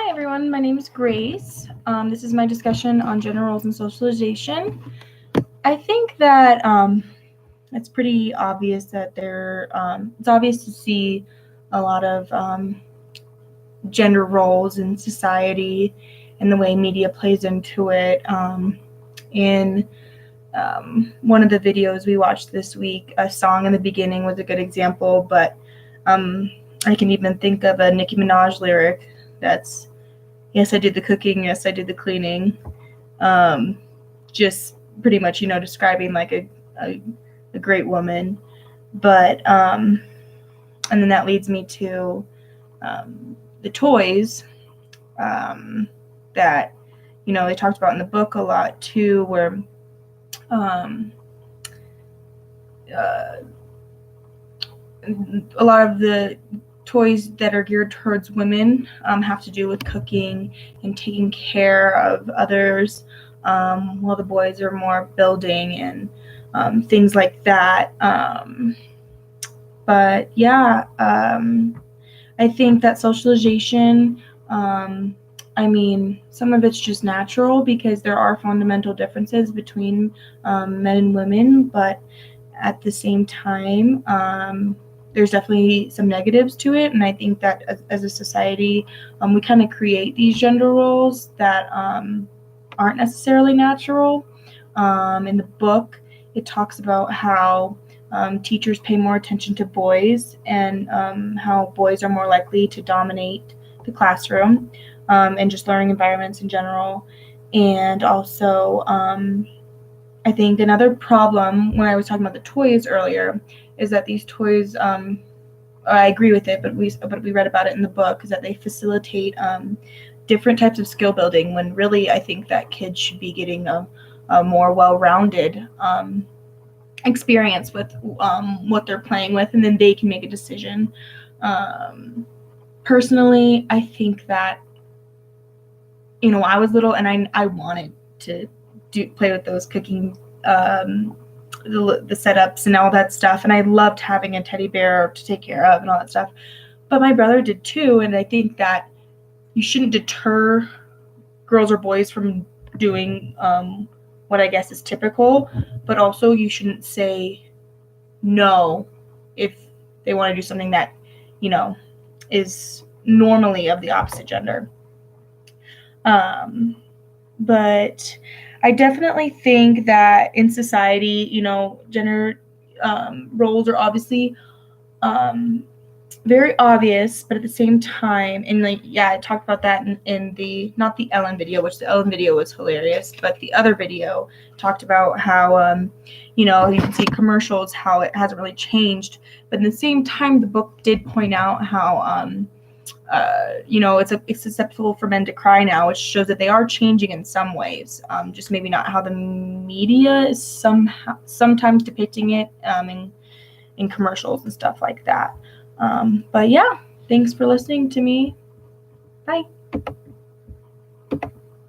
Hi everyone, my name is Grace. This is my discussion on gender roles and socialization. I think that it's pretty obvious that it's obvious to see a lot of gender roles in society and the way media plays into it. In one of the videos we watched this week, a song in the beginning was a good example, but I can even think of a Nicki Minaj lyric that's, yes, I did the cooking, yes, I did the cleaning. Just pretty much, describing like a great woman. But, and then that leads me to the toys that, they talked about in the book a lot too, where a lot of the toys that are geared towards women have to do with cooking and taking care of others, while the boys are more building and things like that. But yeah, I think that socialization, some of it's just natural because there are fundamental differences between men and women, but at the same time, there's definitely some negatives to it. And I think that as a society, we kind of create these gender roles that aren't necessarily natural. In the book, it talks about how teachers pay more attention to boys and how boys are more likely to dominate the classroom and just learning environments in general. And also, I think another problem when I was talking about the toys earlier is that these toys, I agree with it, but we read about it in the book, is that they facilitate different types of skill building when really I think that kids should be getting a more well-rounded experience with what they're playing with, and then they can make a decision. Personally, I think that, I was little and I wanted to play with those cooking, the setups and all that stuff, and I loved having a teddy bear to take care of and all that stuff. But my brother did too, and I think that you shouldn't deter girls or boys from doing what I guess is typical, but also you shouldn't say no if they want to do something that, is normally of the opposite gender. But I definitely think that in society, gender roles are obviously very obvious, but at the same time, and I talked about that in the, not the Ellen video, which the Ellen video was hilarious, but the other video talked about how, you can see commercials, how it hasn't really changed. But at the same time, the book did point out how, it's acceptable for men to cry now, which shows that they are changing in some ways, just maybe not how the media is sometimes depicting it in commercials and stuff like that. But yeah, thanks for listening to me. Bye.